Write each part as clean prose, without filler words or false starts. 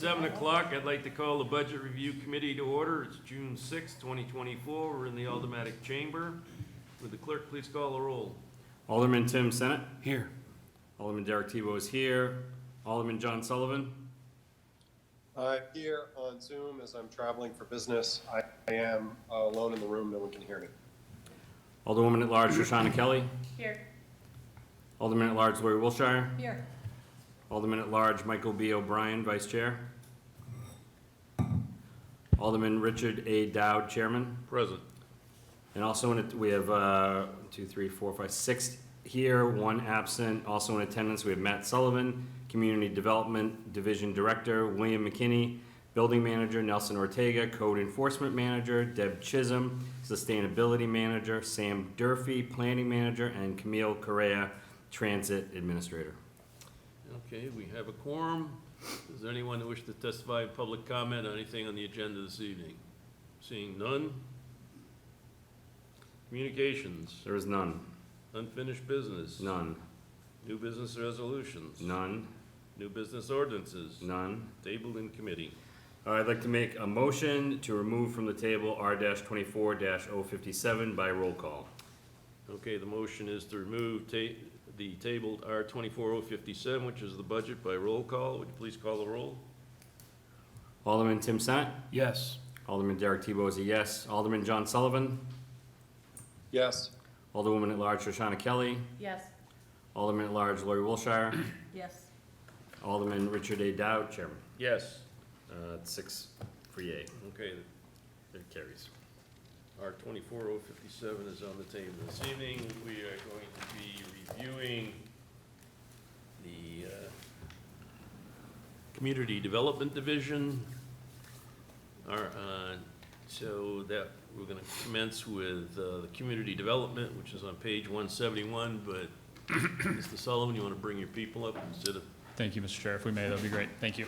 7 o'clock. I'd like to call the Budget Review Committee to order. It's June 6, 2024. We're in the Aldermanic Chamber. Would the clerk please call the roll? Alderman Tim Senate. Here. Alderman Derek Tebow is here. Alderman John Sullivan. I'm here on Zoom as I'm traveling for business. I am alone in the room. No one can hear me. Alderwoman at Large Shoshana Kelly. Here. Alderman at Large Lori Wilshire. Here. Alderman at Large Michael B. O'Brien, Vice Chair. Alderman Richard A. Dowd, Chairman. Present. And also we have 2, 3, 4, 5, 6 here, 1 absent. Also in attendance, we have Matt Sullivan, Community Development Division Director, William McKinney, Building Manager, Nelson Ortega, Code Enforcement Manager, Deb Chisholm, Sustainability Manager, Sam Durfee, Planning Manager, and Camille Correa, Transit Administrator. Okay, we have a quorum. Is there anyone who wishes to testify in public comment on anything on the agenda this evening? Seeing none. Communications. There is none. Unfinished business. None. New business resolutions. None. New business ordinances. None. Tabled in committee. I'd like to make a motion to remove from the table R-24-057 by roll call. Okay, the motion is to remove the tabled R-24-057, which is the budget, by roll call. Would you please call the roll? Alderman Tim Senate. Yes. Alderman Derek Tebow is a yes. Alderman John Sullivan. Yes. Alderwoman at Large Shoshana Kelly. Yes. Alderman at Large Lori Wilshire. Yes. Alderman Richard A. Dowd, Chairman. Yes. 6 for yea. Okay, It carries. R-24-057 is on the table this evening. We are going to be reviewing the Community Development Division. So that we're going to commence with the Community Development, which is on page 171. But Mr. Sullivan, you want to bring your people up instead of? Thank you, Mr. Chair. If we may, that would be great. Thank you.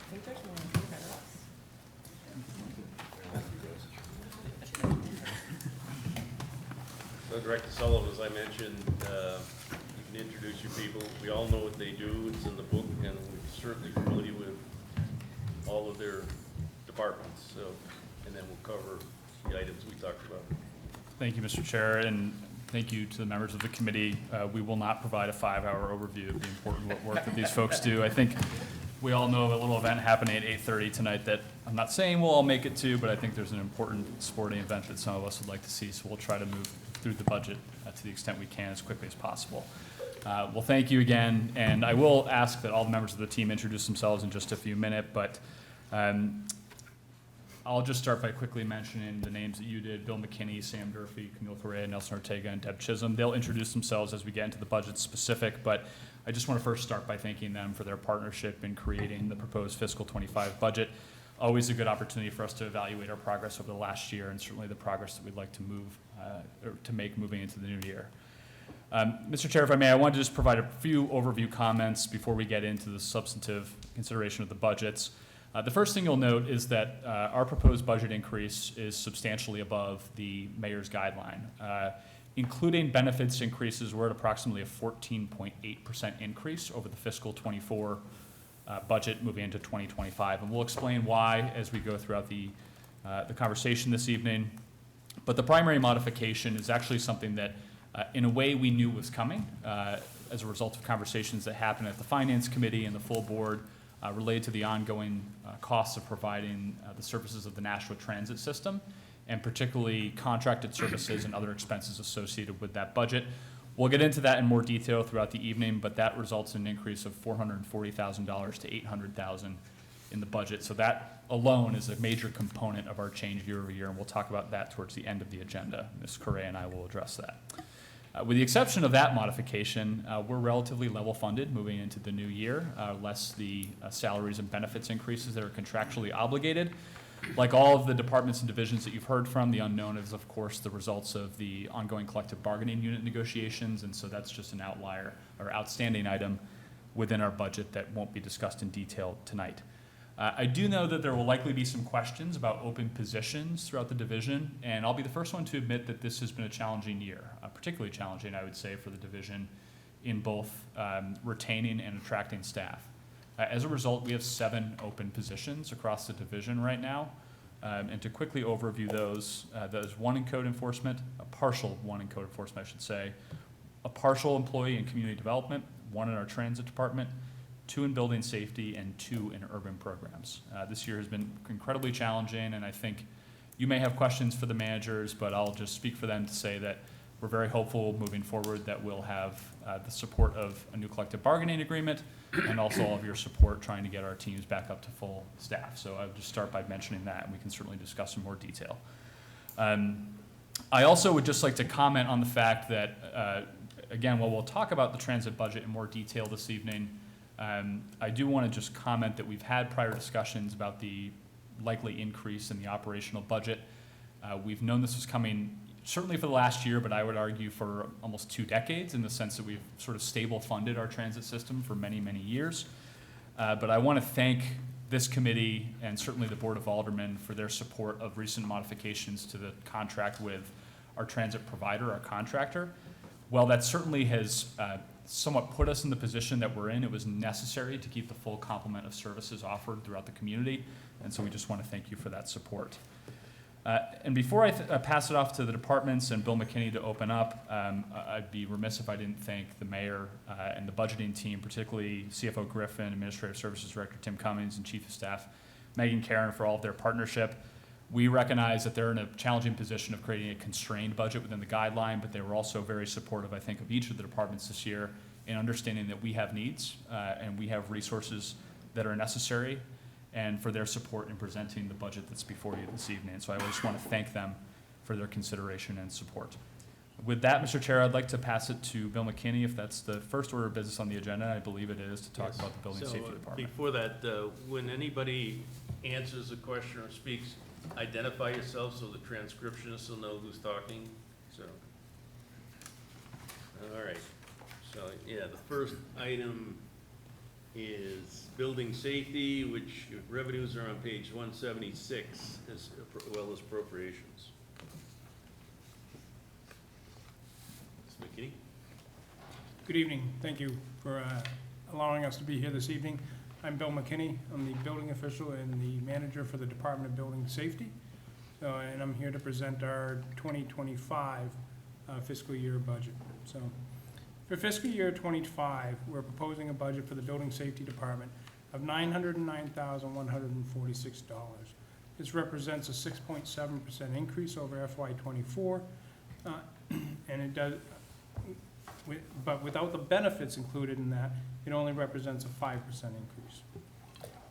I think there's one in front of us. So Director Sullivan, as I mentioned, you can introduce your people. We all know what they do. It's in the book, and we're certainly familiar with all of their departments. So, and then we'll cover the items we talked about. Thank you, Mr. Chair, and thank you to the members of the committee. We will not provide a 5-hour overview of the important work that these folks do. I think we all know of a little event happening at 8:30 tonight that I'm not saying we'll all make it to, but I think there's an important sporting event that some of us would like to see, so we'll try to move through the budget to the extent we can as quickly as possible. Well, thank you again, and I will ask that all the members of the team introduce themselves in just a few minutes, but I'll just start by quickly mentioning the names that you did: Bill McKinney, Sam Durfee, Camille Correa, Nelson Ortega, and Deb Chisholm. They'll introduce themselves as we get into the budget specific, but I just want to first start by thanking them for their partnership in creating the proposed fiscal 25 budget. Always a good opportunity for us to evaluate our progress over the last year, and certainly the progress that we'd like to make moving into the new year. Mr. Chair, if I may, I wanted to just provide a few overview comments before we get into the substantive consideration of the budgets. The first thing you'll note is that our proposed budget increase is substantially above the mayor's guideline. Including benefits increases, we're at approximately a 14.8% increase over the fiscal 24 budget moving into 2025. And we'll explain why as we go throughout the conversation this evening. But the primary modification is actually something that in a way we knew was coming as a result of conversations that happened at the Finance Committee and the full board related to the ongoing costs of providing the services of the Nashua Transit System, and particularly contracted services and other expenses associated with that budget. We'll get into that in more detail throughout the evening, but that results in an increase of $440,000 to $800,000 in the budget. So that alone is a major component of our change year over year, and we'll talk about that towards the end of the agenda. Ms. Correa and I will address that. With the exception of that modification, we're relatively level funded moving into the new year, less the salaries and benefits increases that are contractually obligated. Like all of the departments and divisions that you've heard from, the unknown is, of course, the results of the ongoing collective bargaining unit negotiations, and so that's just an outlier or outstanding item within our budget that won't be discussed in detail tonight. I do know that there will likely be some questions about open positions throughout the division, and I'll be the first one to admit that this has been a challenging year, particularly challenging, I would say, for the division in both retaining and attracting staff. As a result, we have 7 open positions across the division right now. And to quickly overview those, there's 1 in code enforcement, a partial 1 in code enforcement, I should say, a partial employee in community development, 1 in our transit department, 2 in building safety, and 2 in urban programs. This year has been incredibly challenging, and I think you may have questions for the managers, but I'll just speak for them to say that we're very hopeful moving forward that we'll have the support of a new collective bargaining agreement and also all of your support trying to get our teams back up to full staff. So I'll just start by mentioning that, and we can certainly discuss in more detail. I also would just like to comment on the fact that, again, while we'll talk about the transit budget in more detail this evening, I do want to just comment that we've had prior discussions about the likely increase in the operational budget. We've known this was coming certainly for the last year, but I would argue for almost 2 decades, in the sense that we've sort of stable funded our transit system for many, many years. But I want to thank this committee and certainly the Board of Aldermen for their support of recent modifications to the contract with our transit provider, our contractor. While that certainly has somewhat put us in the position that we're in, it was necessary to keep the full complement of services offered throughout the community, and so we just want to thank you for that support. And before I pass it off to the departments and Bill McKinney to open up, I'd be remiss if I didn't thank the mayor and the budgeting team, particularly CFO Griffin, Administrative Services Director Tim Cummings, and Chief of Staff Megan Karen for all of their partnership. We recognize that they're in a challenging position of creating a constrained budget within the guideline, but they were also very supportive, I think, of each of the departments this year in understanding that we have needs and we have resources that are necessary, and for their support in presenting the budget that's before you this evening. So I just want to thank them for their consideration and support. With that, Mr. Chair, I'd like to pass it to Bill McKinney, if that's the first order of business on the agenda. I believe it is, to talk about the building safety department. Before that, when anybody answers a question or speaks, identify yourself so the transcriptionist will know who's talking. So, all right. So, yeah, the first item is building safety, which revenues are on page 176, as well as appropriations. Ms. McKinney? Good evening. Thank you for allowing us to be here this evening. I'm Bill McKinney. I'm the building official and the manager for the Department of Building Safety. And I'm here to present our 2025 fiscal year budget. So for fiscal year 25, we're proposing a budget for the Building Safety Department of $909,146. This represents a 6.7% increase over FY24, and it does, but without the benefits included in that, it only represents a 5% increase.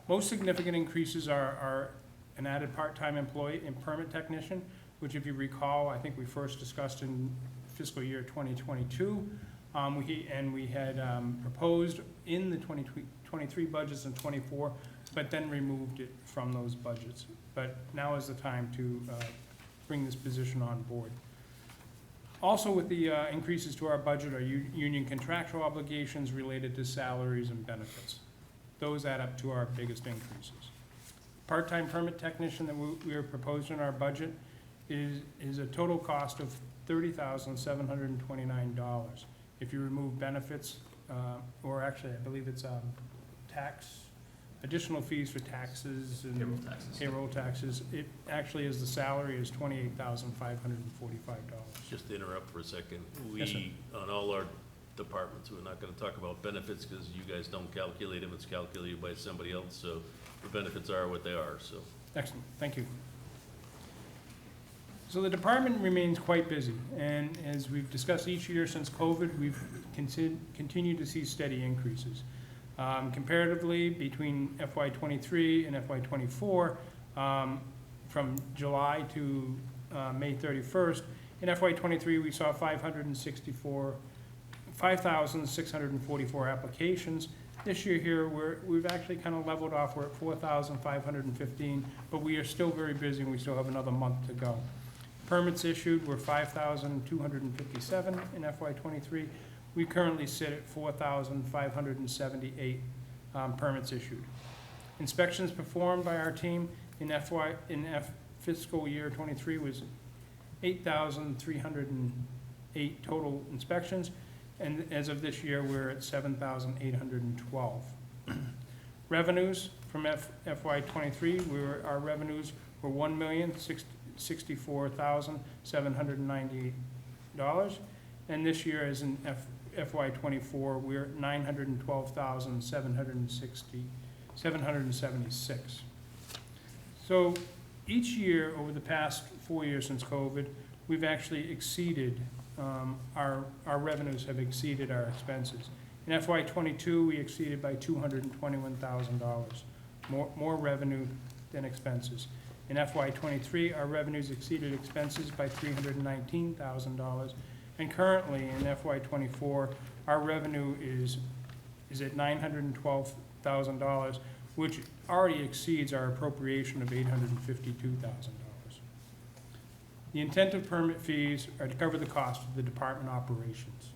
Most significant increases are an added part-time employee and permit technician, which, if you recall, I think we first discussed in fiscal year 2022. We had proposed in the 2023 budgets and 24, but then removed it from those budgets. But now is the time to bring this position on board. Also, with the increases to our budget are union contractual obligations related to salaries and benefits. Those add up to our biggest increases. Part-time permit technician that we are proposing in our budget is a total cost of $30,729. If you remove benefits, or actually, I believe it's tax, additional fees for taxes and payroll taxes, it actually is, the salary is $28,545. Just to interrupt for a second, Yes, sir. on all our departments, we're not gonna talk about benefits because you guys don't calculate them, it's calculated by somebody else, so the benefits are what they are, so. Excellent, thank you. So the department remains quite busy, and as we've discussed each year since COVID, we've continued to see steady increases. Comparatively, between FY23 and FY24, from July to May 31st, in FY23 we saw 5,644 applications, This year here, we've actually kind of leveled off. We're at 4,515, but we are still very busy and we still have another month to go. Permits issued were 5,257 in FY '23. We currently sit at 4,578 permits issued. Inspections performed by our team in fiscal year '23 was 8,308 total inspections, and as of this year, we're at 7,812. Revenues from FY '23, our revenues were $1,064,798, and this year, as in FY '24, we're at $912,776. So each year over the past 4 years since COVID, we've actually exceeded, our revenues have exceeded our expenses. In FY '22, we exceeded by $221,000, more revenue than expenses. In FY '23, our revenues exceeded expenses by $319,000, and currently in FY '24, our revenue is at $912,000, which already exceeds our appropriation of $852,000. The intent of permit fees are to cover the cost of the department operations.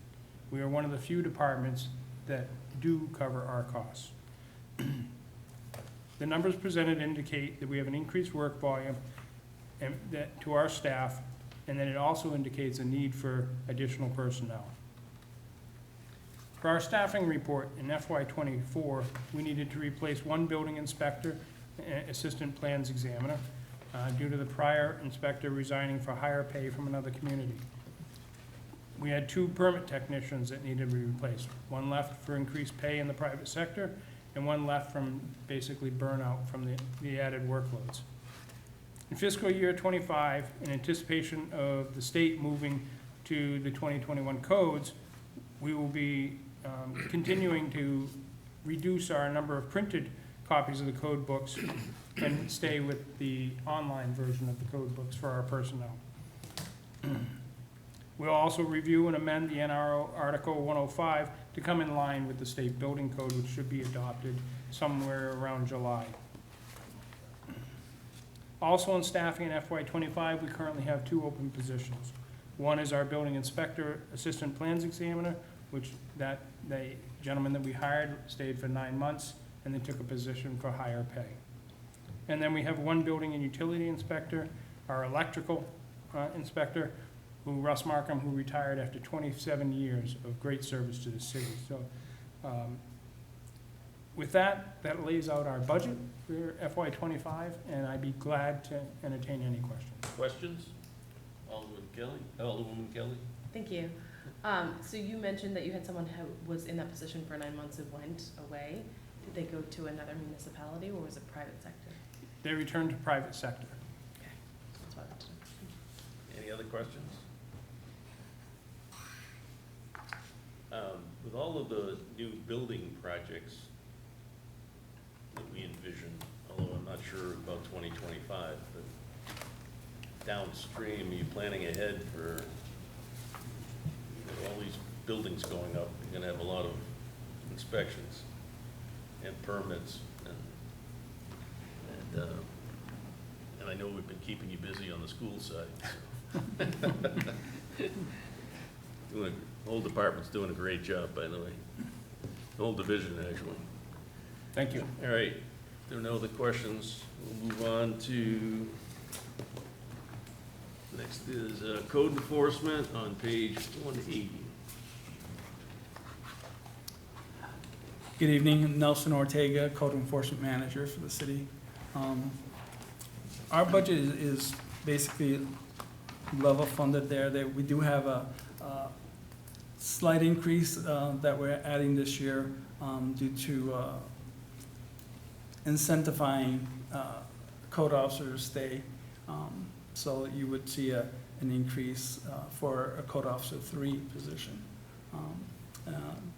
We are one of the few departments that do cover our costs. The numbers presented indicate that we have an increased work volume and that to our staff, and then it also indicates a need for additional personnel. For our staffing report in FY '24, we needed to replace one building inspector and assistant plans examiner due to the prior inspector resigning for higher pay from another community. We had 2 permit technicians that needed to be replaced. One left for increased pay in the private sector, and one left from basically burnout from the added workloads. In fiscal year '25, in anticipation of the state moving to the 2021 codes, we will be continuing to reduce our number of printed copies of the code books and stay with the online version of the code books for our personnel. We'll also review and amend the NRO Article 105 to come in line with the state building code, which should be adopted somewhere around July. Also in staffing in FY '25, we currently have 2 open positions. One is our building inspector, assistant plans examiner, which the gentleman that we hired stayed for 9 months and then took a position for higher pay. And then we have 1 building and utility inspector, our electrical inspector, Russ Markham, who retired after 27 years of great service to the city. So with that lays out our budget for FY '25, and I'd be glad to entertain any questions. Questions? Alderwoman Kelly? Thank you. So you mentioned that you had someone who was in that position for 9 months who went away. Did they go to another municipality, or was it private sector? They returned to private sector. Okay, that's what I wanted to know. Any other questions? With all of the new building projects that we envision, although I'm not sure about 2025, but downstream, are you planning ahead for all these buildings going up? You're gonna have a lot of inspections and permits, and I know we've been keeping you busy on the school side. So. Whole department's doing a great job, by the way. The whole division, actually. Thank you. All right, if there are no other questions, we'll move on to, next is code enforcement on page 180. Good evening, Nelson Ortega, Code Enforcement Manager for the city. Our budget is basically level funded there. We do have a slight increase that we're adding this year due to incentivizing code officers to stay. So you would see an increase for a code officer 3 position.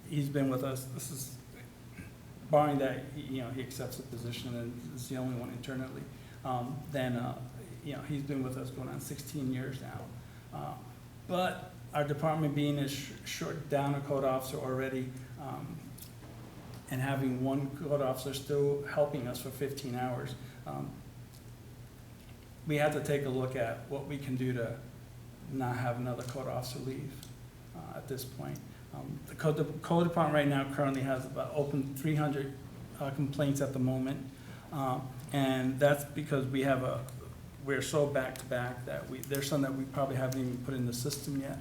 He's been with us, this is barring that, he accepts the position and is the only one internally. He's been with us going on 16 years now. But our department being is short down a code officer already, and having one code officer still helping us for 15 hours, we had to take a look at what we can do to not have another code officer leave at this point. The code department right now currently has about open 300 complaints at the moment, and that's because we're so back to back that there's some that we probably haven't even put in the system yet.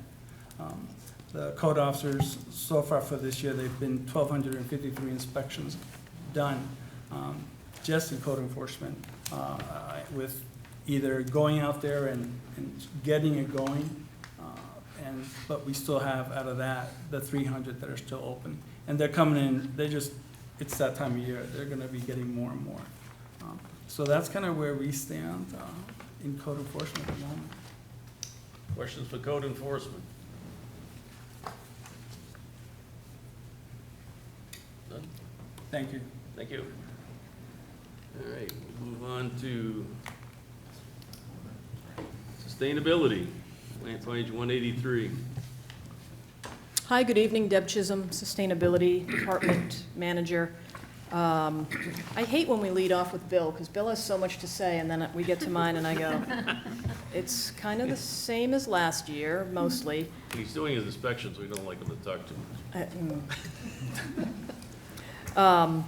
The code officers, so far for this year, they've been 1,253 inspections done, just in code enforcement, with either going out there and getting it going, but we still have out of that, the 300 that are still open. And they're coming in, it's that time of year, they're gonna be getting more and more. So that's kind of where we stand in code enforcement at the moment. Questions for code enforcement? None? Thank you. Thank you. All right, we'll move on to sustainability, page 183. Hi, good evening, Deb Chisholm, Sustainability Department Manager. I hate when we lead off with Bill, because Bill has so much to say, and then we get to mine and I go, it's kind of the same as last year, mostly. He's doing his inspections, we don't like him to talk too much.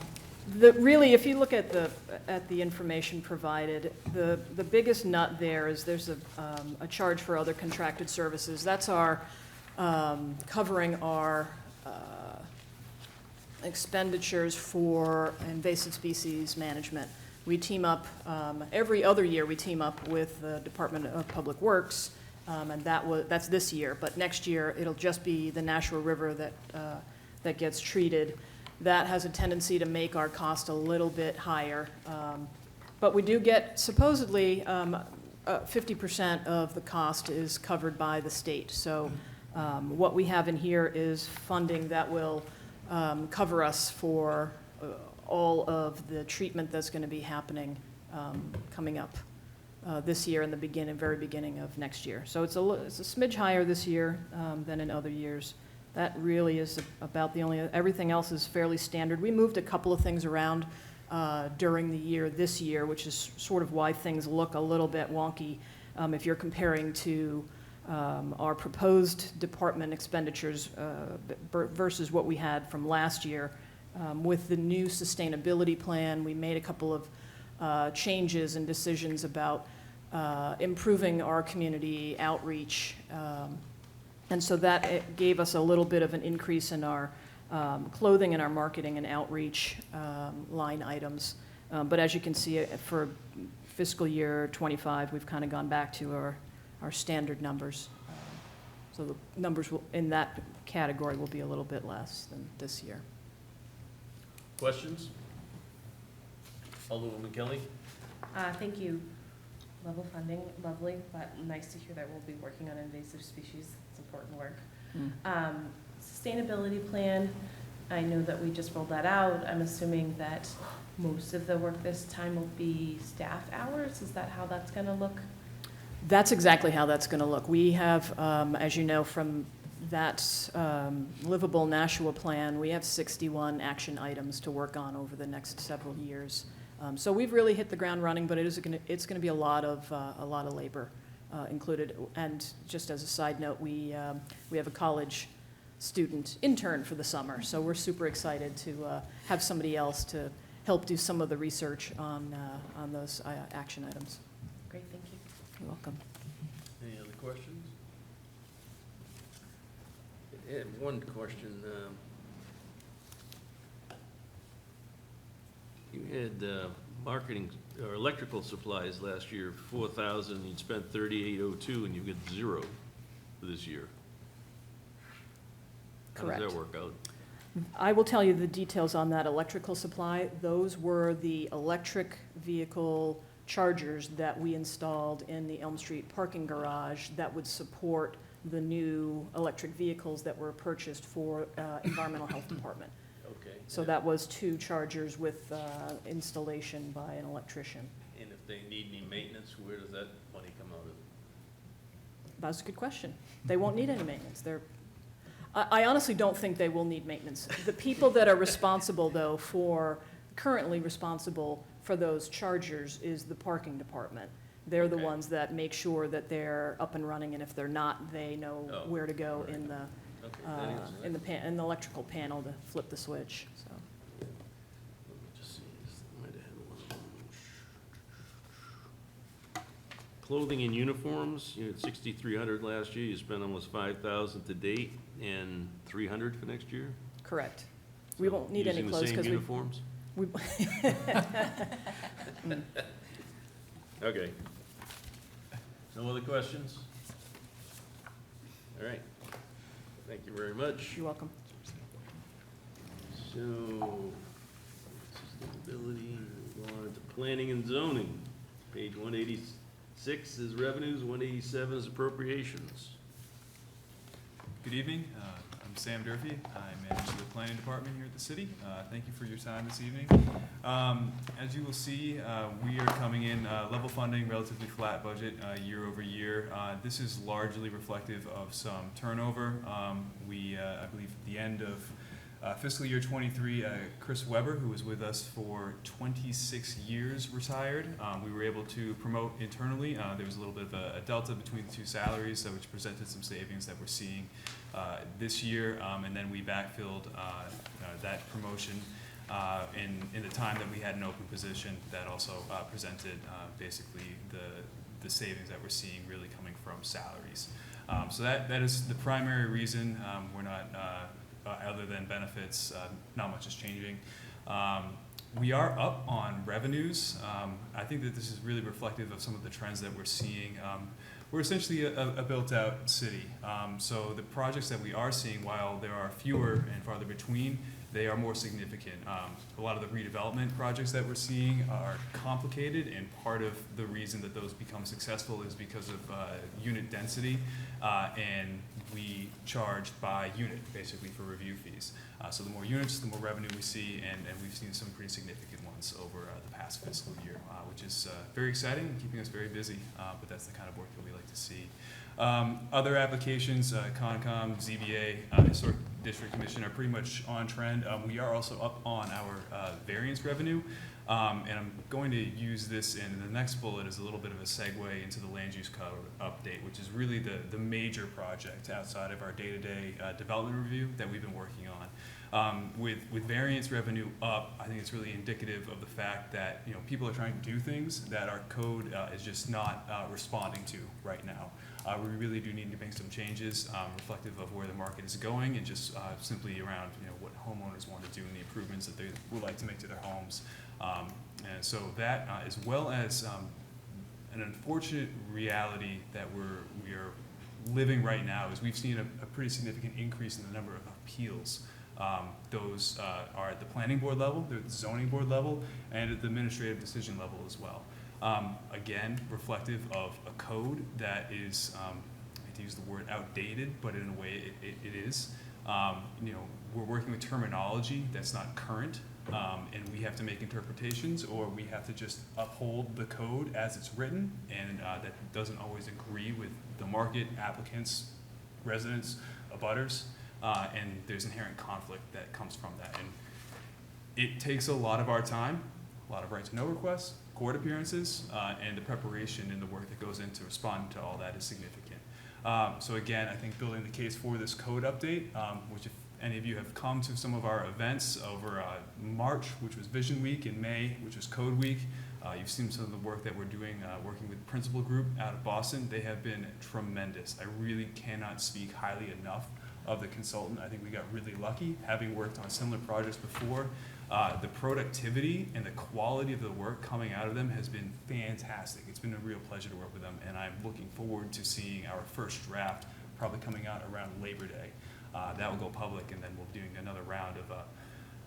Really, if you look at the information provided, the biggest nut there is there's a charge for other contracted services. That's our covering our expenditures for invasive species management. We team up, every other year we team up with the Department of Public Works, and that's this year, but next year it'll just be the Nashua River that gets treated. That has a tendency to make our cost a little bit higher, but we do get supposedly 50% of the cost is covered by the state. So what we have in here is funding that will cover us for all of the treatment that's going to be happening coming up this year and the very beginning of next year. So it's a smidge higher this year than in other years. That really is about the only, everything else is fairly standard. We moved a couple of things around during the year this year, which is sort of why things look a little bit wonky if you're comparing to our proposed department expenditures versus what we had from last year. With the new sustainability plan, we made a couple of changes and decisions about improving our community outreach. And so that gave us a little bit of an increase in our clothing and our marketing and outreach line items. But as you can see, for fiscal year 25, we've kind of gone back to our standard numbers. So the numbers in that category will be a little bit less than this year. Questions? Alderwoman Kelly? Thank you. Level funding, lovely, but nice to hear that we'll be working on invasive species. It's important work. Sustainability plan, I know that we just rolled that out. I'm assuming that most of the work this time will be staff hours. Is that how that's going to look? That's exactly how that's going to look. We have, as you know, from that livable Nashua plan, we have 61 action items to work on over the next several years. So we've really hit the ground running, but it's going to be a lot of labor included. And just as a side note, we have a college student intern for the summer, so we're super excited to have somebody else to help do some of the research on those action items. Great, thank you. You're welcome. Any other questions? I had one question. You had marketing or electrical supplies last year, 4,000, you spent 3,802, and you get 0 for this year. Correct. How does that work out? I will tell you the details on that electrical supply. Those were the electric vehicle chargers that we installed in the Elm Street parking garage that would support the new electric vehicles that were purchased for Environmental Health Department. Okay. So that was 2 chargers with installation by an electrician. And if they need any maintenance, where does that money come out of? That's a good question. They won't need any maintenance. I honestly don't think they will need maintenance. The people that are responsible, though, currently responsible for those chargers is the parking department. They're the Okay. ones that make sure that they're up and running, and if they're not, they know Oh, where to go right. in the, Okay, that answers that. in the electrical panel to flip the switch, so. Let me just see, might have had one. Clothing and uniforms, you had 6,300 last year, you spent almost 5,000 to date, and 300 for next year? Correct. We won't need any clothes Using because the we. same uniforms? Okay. No other questions? All right. Thank you very much. You're welcome. So, sustainability, we'll go on to planning and zoning. Page 186 is revenues, 187 is appropriations. Good evening. I'm Sam Durfee. I manage the planning department here at the city. Thank you for your time this evening. As you will see, we are coming in level funding, relatively flat budget year over year. This is largely reflective of some turnover. I believe at the end of fiscal year 23, Chris Weber, who was with us for 26 years, retired. We were able to promote internally. There was a little bit of a delta between the two salaries, which presented some savings that we're seeing this year, and then we backfilled that promotion in the time that we had an open position. That also presented basically the savings that we're seeing really coming from salaries. So that is the primary reason. We're not other than benefits, not much is changing. We are up on revenues. I think that this is really reflective of some of the trends that we're seeing. We're essentially a built-out city. So the projects that we are seeing, while there are fewer and farther between, they are more significant. A lot of the redevelopment projects that we're seeing are complicated, and part of the reason that those become successful is because of unit density, and we charge by unit, basically, for review fees. So the more units, the more revenue we see, and we've seen some pretty significant ones over the past fiscal year, which is very exciting and keeping us very busy, but that's the kind of work that we like to see. Other applications, Concom, ZBA, Historic District Commission are pretty much on trend. We are also up on our variance revenue, and I'm going to use this in the next bullet as a little bit of a segue into the land use code update, which is really the major project outside of our day-to-day development review that we've been working on. With variance revenue up, I think it's really indicative of the fact that people are trying to do things that our code is just not responding to right now. We really do need to make some changes reflective of where the market is going, and just simply around what homeowners want to do and the improvements that they would like to make to their homes. And so that, as well as an unfortunate reality that we are living right now, is we've seen a pretty significant increase in the number of appeals. Those are at the planning board level, they're at the zoning board level, and at the administrative decision level as well. Again, reflective of a code that is, I hate to use the word outdated, but in a way it is. We're working with terminology that's not current, and we have to make interpretations, or we have to just uphold the code as it's written, and that doesn't always agree with the market, applicants, residents, abutters, and there's inherent conflict that comes from that. And it takes a lot of our time, a lot of right to know requests, court appearances, and the preparation and the work that goes into responding to all that is significant. So again, I think building the case for this code update, which if any of you have come to some of our events over March, which was Vision Week, and May, which was Code Week, you've seen some of the work that we're doing, working with Principal Group out of Boston. They have been tremendous. I really cannot speak highly enough of the consultant. I think we got really lucky having worked on similar projects before. The productivity and the quality of the work coming out of them has been fantastic. It's been a real pleasure to work with them, and I'm looking forward to seeing our first draft probably coming out around Labor Day. That will go public, and then we'll be doing another round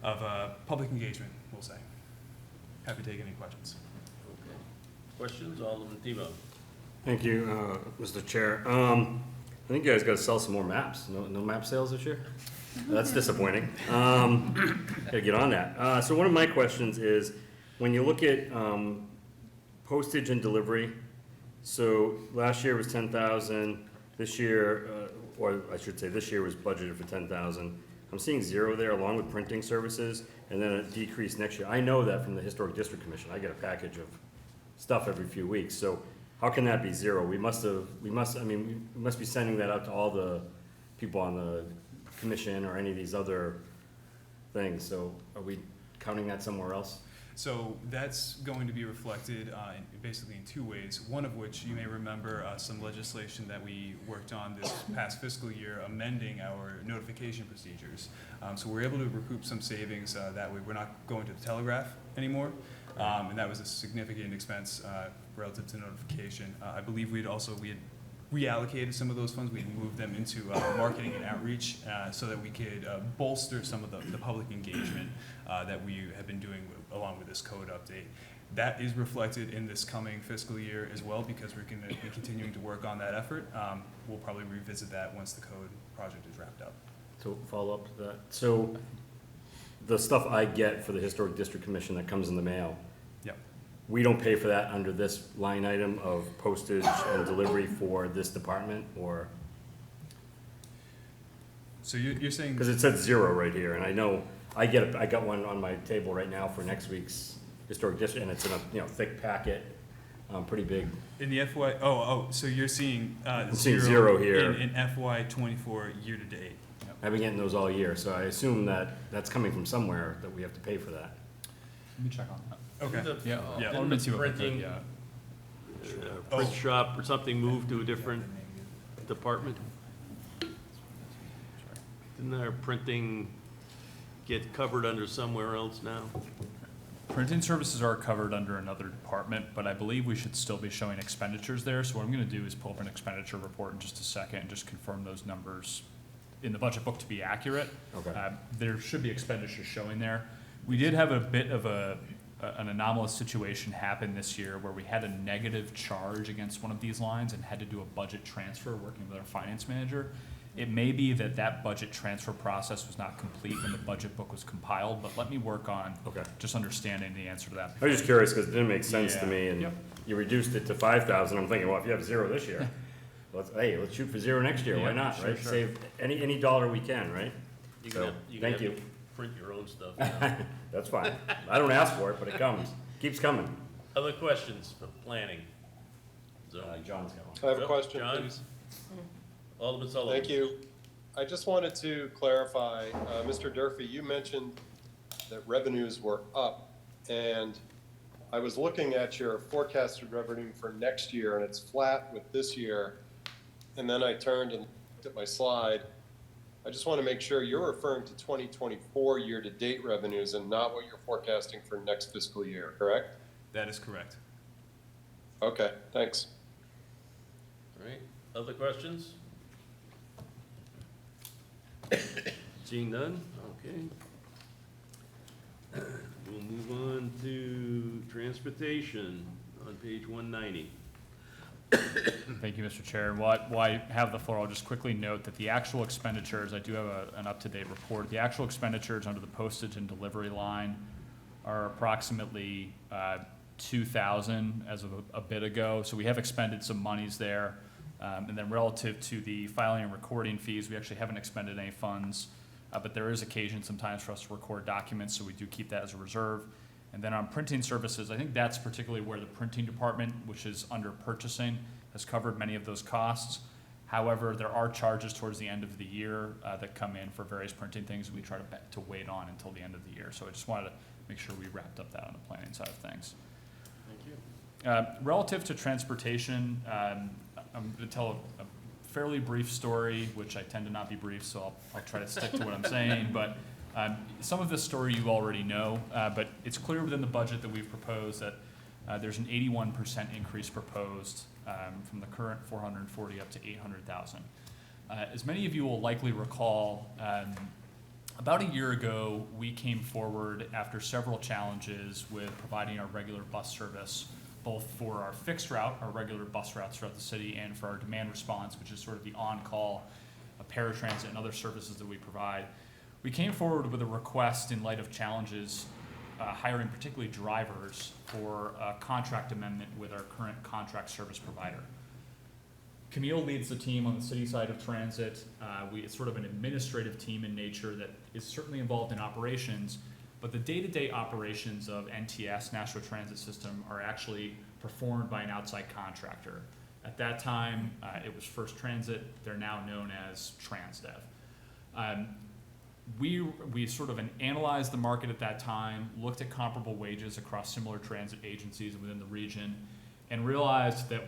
of public engagement, we'll say. Happy to take any questions. Okay. Questions? Alderman Tebow. Thank you, Mr. Chair. I think you guys gotta sell some more maps. No map sales this year? That's disappointing. Gotta get on that. So one of my questions is, when you look at postage and delivery, so last year was 10,000, This year, or I should say, this year was budgeted for 10,000. I'm seeing 0 there along with printing services, and then a decrease next year. I know that from the Historic District Commission. I get a package of stuff every few weeks, so how can that be 0? We must be sending that out to all the people on the commission or any of these other things, so are we counting that somewhere else? So that's going to be reflected basically in 2 ways, one of which you may remember some legislation that we worked on this past fiscal year amending our notification procedures. So we're able to recoup some savings that way. We're not going to the telegraph anymore, and that was a significant expense relative to notification. I believe we had reallocated some of those funds. We moved them into marketing and outreach so that we could bolster some of the public engagement that we have been doing along with this code update. That is reflected in this coming fiscal year as well, because we're going to be continuing to work on that effort. We'll probably revisit that once the code project is wrapped up. So follow up to that. So the stuff I get for the Historic District Commission that comes in the mail, Yep. we don't pay for that under this line item of postage and delivery for this department, or? So you're saying, Because it said 0 right here, and I know, I got one on my table right now for next week's Historic District, and it's in a, thick packet, pretty big. in the FY, so you're seeing I'm seeing 0 here. in FY #24 year to date. I've been getting those all year, so I assume that that's coming from somewhere that we have to pay for that. Let me check on that. Okay. Yeah, Yeah. let me see what we did, Printing. yeah. Print shop or something moved to a different department? Didn't our printing get covered under somewhere else now? Printing services are covered under another department, but I believe we should still be showing expenditures there. So what I'm gonna do is pull up an expenditure report in just a second and just confirm those numbers in the budget book to be accurate. Okay. There should be expenditures showing there. We did have a bit of an anomalous situation happen this year where we had a negative charge against one of these lines and had to do a budget transfer working with our finance manager. It may be that budget transfer process was not complete when the budget book was compiled, but let me work on Okay. just understanding the answer to that. I was just curious, because it didn't make sense to Yeah. me, and Yep. you reduced it to 5,000, I'm thinking, well, if you have 0 this year, let's shoot for 0 next year, why Yeah, not, sure, right? sure. Save any dollar we can, right? You So, can thank have you. to print your own stuff now. That's fine. I don't ask for it, but it comes, keeps coming. Other questions for planning? John's got one. I have a Yep, question, John? please. Alderman Sullivan? Thank you. I just wanted to clarify, Mr. Durfee, you mentioned that revenues were up, and I was looking at your forecasted revenue for next year, and it's flat with this year. And then I turned and looked at my slide. I just want to make sure you're referring to 2024 year-to-date revenues and not what you're forecasting for next fiscal year, correct? That is correct. Okay, thanks. All right, other questions? Seeing none, okay. We'll move on to transportation on page 190. Thank you, Mr. Chair. And while I have the floor, I'll just quickly note that the actual expenditures, I do have an up-to-date report. The actual expenditures under the postage and delivery line are approximately 2,000 as of a bit ago. So we have expended some monies there. And then relative to the filing and recording fees, we actually haven't expended any funds, but there is occasion sometimes for us to record documents, so we do keep that as a reserve. And then on printing services, I think that's particularly where the printing department, which is under purchasing, has covered many of those costs. However, there are charges towards the end of the year that come in for various printing things, and we try to wait on until the end of the year. So I just wanted to make sure we wrapped up that on the planning side of things. Thank you. Relative to transportation, I'm going to tell a fairly brief story, which I tend to not be brief, so I'll try to stick to what I'm saying. But some of this story you already know, but it's clear within the budget that we've proposed that there's an 81% increase proposed from the current 440 up to 800,000. As many of you will likely recall, about a year ago, we came forward after several challenges with providing our regular bus service, both for our fixed route, our regular bus routes throughout the city, and for our demand response, which is sort of the on-call paratransit and other services that we provide. We came forward with a request in light of challenges hiring particularly drivers for a contract amendment with our current contract service provider. Camille leads the team on the city side of transit. It's sort of an administrative team in nature that is certainly involved in operations, but the day-to-day operations of NTS, National Transit System, are actually performed by an outside contractor. At that time, it was First Transit. They're now known as Transdev. We sort of analyzed the market at that time, looked at comparable wages across similar transit agencies within the region, and realized that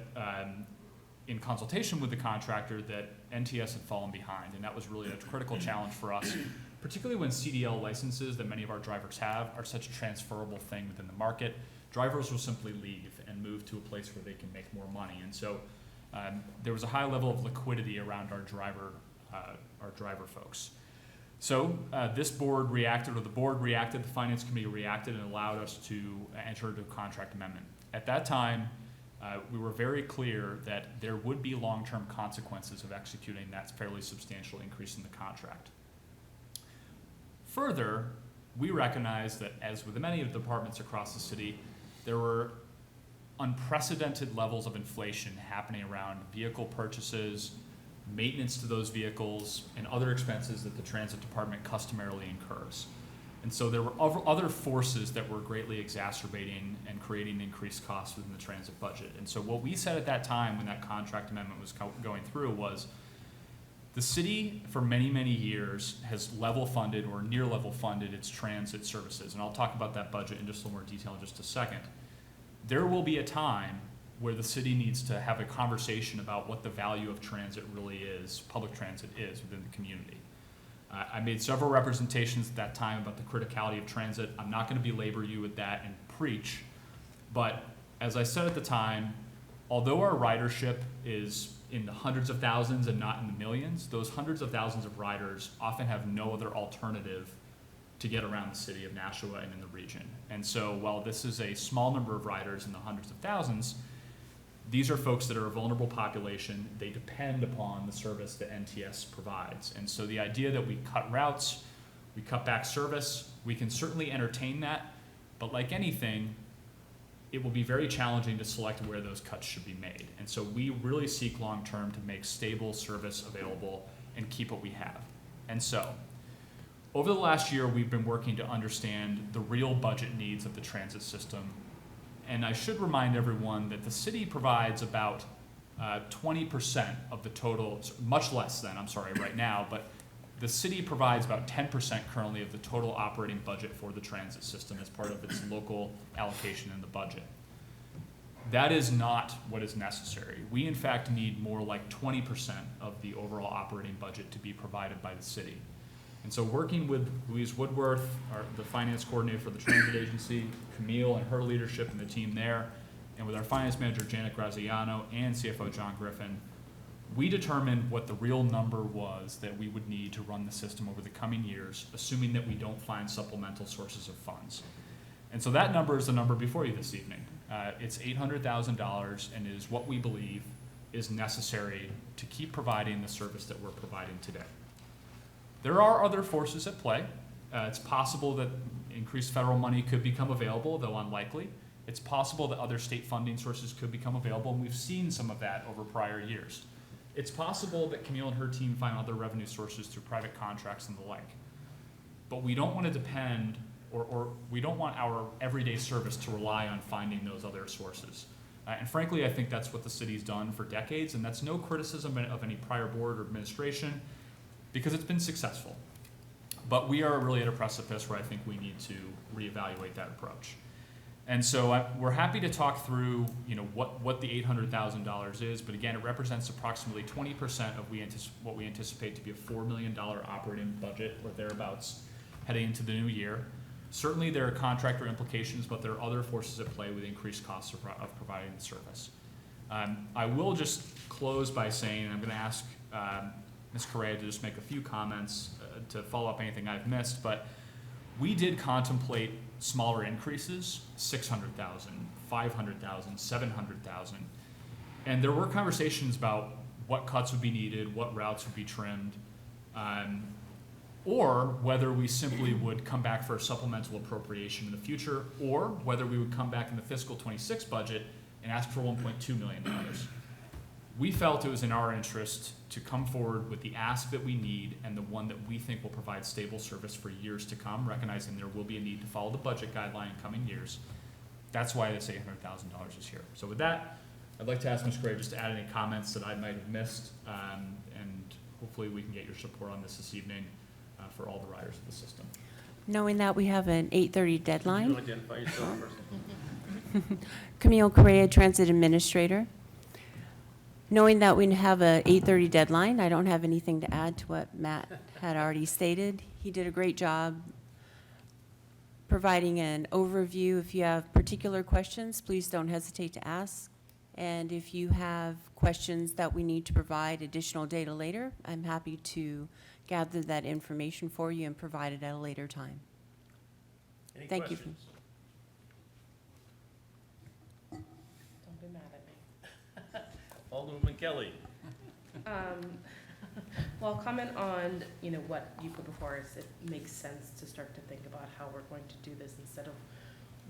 in consultation with the contractor that NTS had fallen behind, and that was really a critical challenge for us, particularly when CDL licenses that many of our drivers have are such a transferable thing within the market. Drivers will simply leave and move to a place where they can make more money, and so there was a high level of liquidity around our driver folks. So this board reacted, or the board reacted, the finance committee reacted, and allowed us to enter into a contract amendment. At that time, we were very clear that there would be long-term consequences of executing that fairly substantial increase in the contract. Further, we recognized that, as with many of the departments across the city, there were unprecedented levels of inflation happening around vehicle purchases, maintenance to those vehicles, and other expenses that the transit department customarily incurs. And so there were other forces that were greatly exacerbating and creating increased costs within the transit budget. And so what we said at that time when that contract amendment was going through was, the city for many, many years has level funded or near level funded its transit services. And I'll talk about that budget in just a little more detail in just a second. There will be a time where the city needs to have a conversation about what the value of transit really is, public transit is within the community. I made several representations at that time about the criticality of transit. I'm not going to belabor you with that and preach, but as I said at the time, although our ridership is in the hundreds of thousands and not in the millions, those hundreds of thousands of riders often have no other alternative to get around the city of Nashua and in the region. And so while this is a small number of riders in the hundreds of thousands, these are folks that are a vulnerable population. They depend upon the service that NTS provides. And so the idea that we cut routes, we cut back service, we can certainly entertain that, but like anything, it will be very challenging to select where those cuts should be made. And so we really seek long-term to make stable service available and keep what we have. And so over the last year, we've been working to understand the real budget needs of the transit system. And I should remind everyone that the city provides about 20% of the total, much less than, I'm sorry, right now, but the city provides about 10% currently of the total operating budget for the transit system as part of its local allocation in the budget. That is not what is necessary. We in fact need more like 20% of the overall operating budget to be provided by the city. And so working with Louise Woodworth, the finance coordinator for the transit agency, Camille and her leadership and the team there, and with our finance manager, Janet Graziano, and CFO, John Griffin, we determined what the real number was that we would need to run the system over the coming years, assuming that we don't find supplemental sources of funds. And so that number is the number before you this evening. It's $800,000, and it is what we believe is necessary to keep providing the service that we're providing today. There are other forces at play. It's possible that increased federal money could become available, though unlikely. It's possible that other state funding sources could become available, and we've seen some of that over prior years. It's possible that Camille and her team find other revenue sources through private contracts and the like. But we don't want to depend, or we don't want our everyday service to rely on finding those other sources. And frankly, I think that's what the city's done for decades, and that's no criticism of any prior board or administration, because it's been successful. But we are really at a precipice where I think we need to reevaluate that approach. And so we're happy to talk through, what the $800,000 is, but again, it represents approximately 20% of what we anticipate to be a $4 million operating budget or thereabouts heading into the new year. Certainly there are contractor implications, but there are other forces at play with increased costs of providing the service. I will just close by saying, and I'm going to ask Ms. Correa to just make a few comments to follow up anything I've missed, but we did contemplate smaller increases, 600,000, 500,000, 700,000. And there were conversations about what cuts would be needed, what routes would be trimmed, or whether we simply would come back for a supplemental appropriation in the future, or whether we would come back in the fiscal 26 budget and ask for $1.2 million. we felt it was in our interest to come forward with the ask that we need and the one that we think will provide stable service for years to come, recognizing there will be a need to follow the budget guideline in coming years. That's why this $800,000 is here. So with that, I'd like to ask Ms. Gray just to add any comments that I might have missed, and hopefully we can get your support on this evening for all the riders of the system. Knowing that we have an 8:30 Can deadline. you identify yourself first? Camille Correa, Transit Administrator. Knowing that we have a 8:30 deadline, I don't have anything to add to what Matt had already stated. He did a great job providing an overview. If you have particular questions, please don't hesitate to ask. And if you have questions that we need to provide additional data later, I'm happy to gather that information for you and provide it at a later time. Any Thank you. questions? Don't be mad at me. Alderman Kelly. Well, I'll comment on, you know, what you put before us. It makes sense to start to think about how we're going to do this instead of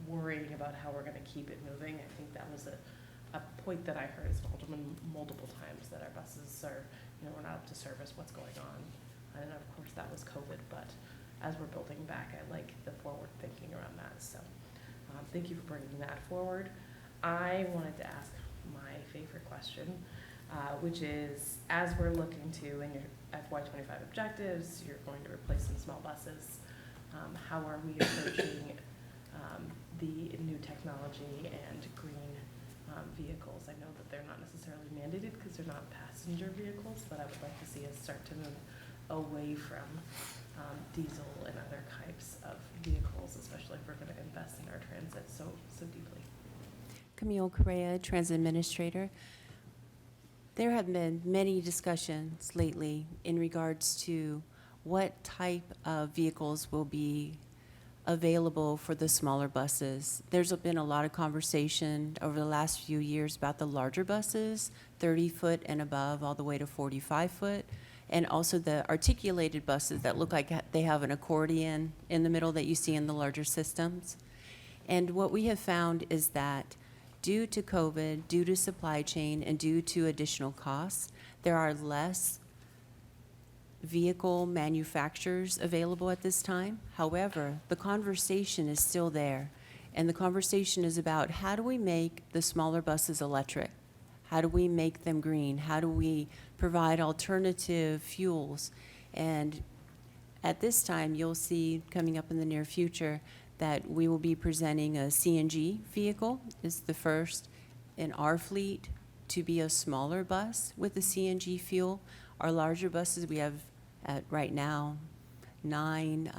worrying about how we're gonna keep it moving. I think that was a point that I heard as an alderman multiple times, that our buses are, you know, we're not up to service, what's going on? And of course, that was COVID, but as we're building back, I like the forward thinking around that, so, thank you for bringing that forward. I wanted to ask my favorite question, which is, as we're looking to, in your FY25 objectives, you're going to replace some small buses. How are we approaching the new technology and green vehicles? I know that they're not necessarily mandated because they're not passenger vehicles, but I would like to see us start to move away from diesel and other types of vehicles, especially if we're going to invest in our transit so deeply. Camille Correa, Transit Administrator. There have been many discussions lately in regards to what type of vehicles will be available for the smaller buses. There's been a lot of conversation over the last few years about the larger buses, 30-foot and above, all the way to 45-foot, and also the articulated buses that look like they have an accordion in the middle that you see in the larger systems. And what we have found is that due to COVID, due to supply chain, and due to additional costs, there are less vehicle manufacturers available at this time. However, the conversation is still there, and the conversation is about how do we make the smaller buses electric? How do we make them green? How do we provide alternative fuels? And at this time, you'll see coming up in the near future that we will be presenting a CNG vehicle. It's the first in our fleet to be a smaller bus with the CNG fuel. Our larger buses, we have at right now 9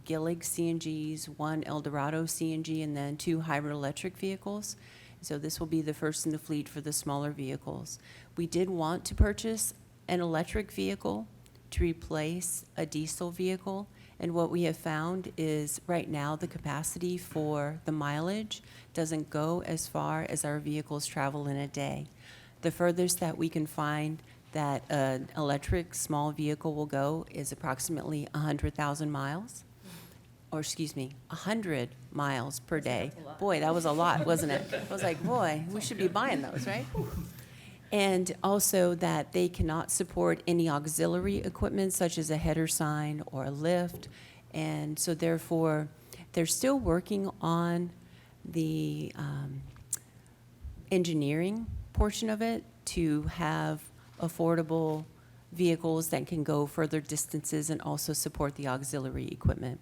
Gillig CNGs, 1 Eldorado CNG, and then 2 hybrid electric vehicles. So this will be the first in the fleet for the smaller vehicles. We did want to purchase an electric vehicle to replace a diesel vehicle. And what we have found is right now the capacity for the mileage doesn't go as far as our vehicles travel in a day. The furthest that we can find that an electric small vehicle will go is approximately 100,000 miles. Or excuse me, 100 miles per day. That's a lot. Boy, that was a lot, wasn't it? I was like, boy, we should be buying those, right? And also that they cannot support any auxiliary equipment such as a header sign or a lift. And so therefore, they're still working on the engineering portion of it to have affordable vehicles that can go further distances and also support the auxiliary equipment.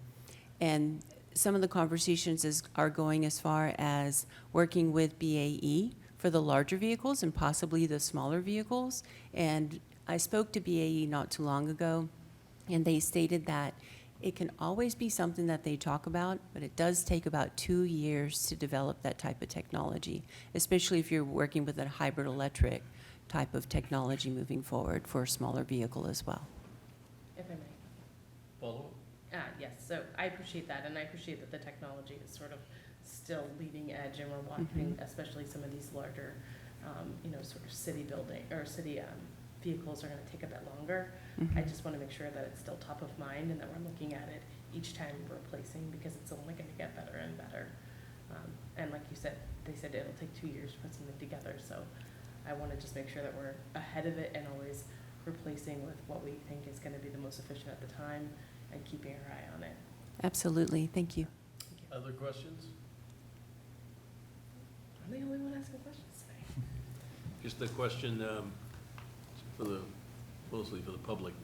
And some of the conversations are going as far as working with BAE for the larger vehicles and possibly the smaller vehicles. And I spoke to BAE not too long ago, and they stated that it can always be something that they talk about, but it does take about 2 years to develop that type of technology, especially if you're working with a hybrid electric type of technology moving forward for a smaller vehicle as well. If I may. Follow? Yes, so I appreciate that, and I appreciate that the technology is sort of still leading edge, and we're watching, especially some of these larger, you know, sort of city building, or city vehicles are gonna take a bit longer. I just wanna make sure that it's still top of mind and that we're looking at it each time we're replacing, because it's only gonna get better and better. And like you said, they said it'll take 2 years to put something together, so I wanna just make sure that we're ahead of it and always replacing with what we think is gonna be the most efficient at the time and keeping our eye on it. Absolutely, thank you. Other questions? I'm the only one asking questions today. Just a question, for the, mostly for the public.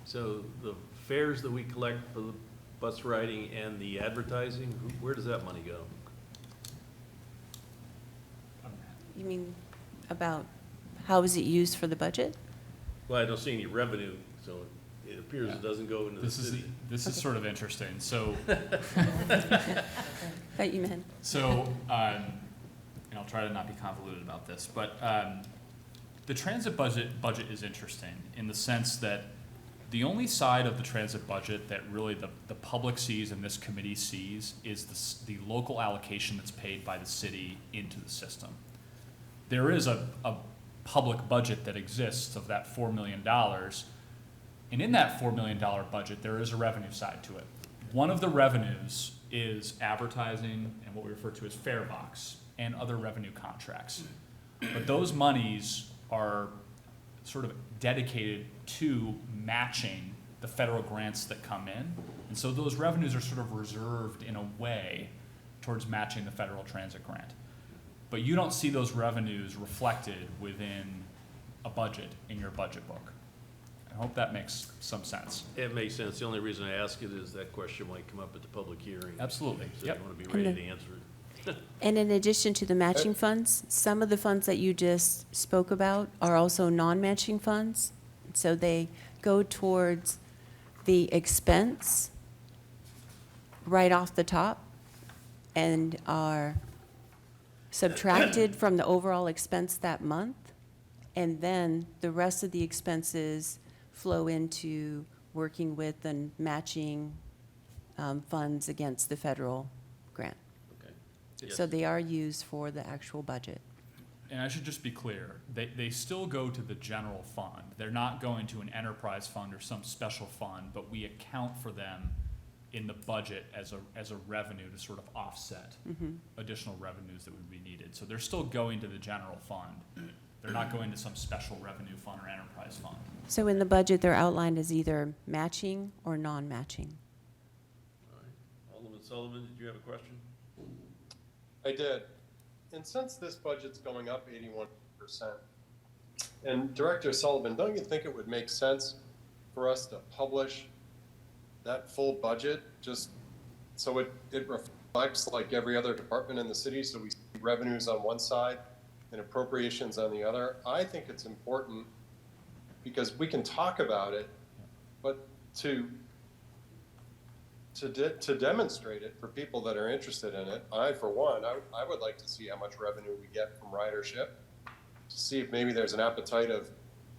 So the fares that we collect for the bus riding and the advertising, where does that money go? You mean about how is it used for the budget? Well, I don't see any revenue, so it appears it doesn't go into the This is, city. this is sort of interesting. So, That you meant? and I'll try to not be convoluted about this, but the transit budget is interesting in the sense that the only side of the transit budget that really the public sees and this committee sees is the local allocation that's paid by the city into the system. There is a public budget that exists of that $4 million, and in that $4 million budget, there is a revenue side to it. One of the revenues is advertising and what we refer to as fare box and other revenue contracts. But those monies are sort of dedicated to matching the federal grants that come in. And so those revenues are sort of reserved in a way towards matching the federal transit grant. But you don't see those revenues reflected within a budget in your budget book. I hope that makes some sense. It makes sense. The only reason I ask it is that question might come up at the public hearing. Absolutely. So Yep. you want to be ready to answer it. And in addition to the matching funds, some of the funds that you just spoke about are also non-matching funds. So they go towards the expense right off the top and are subtracted from the overall expense that month. And then the rest of the expenses flow into working with and matching funds against the federal grant. Okay. Yes. So they are used for the actual budget. And I should just be clear, they still go to the general fund. They're not going to an enterprise fund or some special fund, but we account for them in the budget as a revenue to sort of offset additional revenues that would be needed. So they're still going to the general fund. They're not going to some special revenue fund or enterprise fund. So in the budget, they're outlined as either matching or non-matching. All right. Alderman Sullivan, did you have a question? I did. And since this budget's going up 81%, and Director Sullivan, don't you think it would make sense for us to publish that full budget just so it reflects like every other department in the city, so we see revenues on one side and appropriations on the other? I think it's important because we can talk about it, but to demonstrate it for people that are interested in it, I, for one, I would like to see how much revenue we get from ridership, to see if maybe there's an appetite of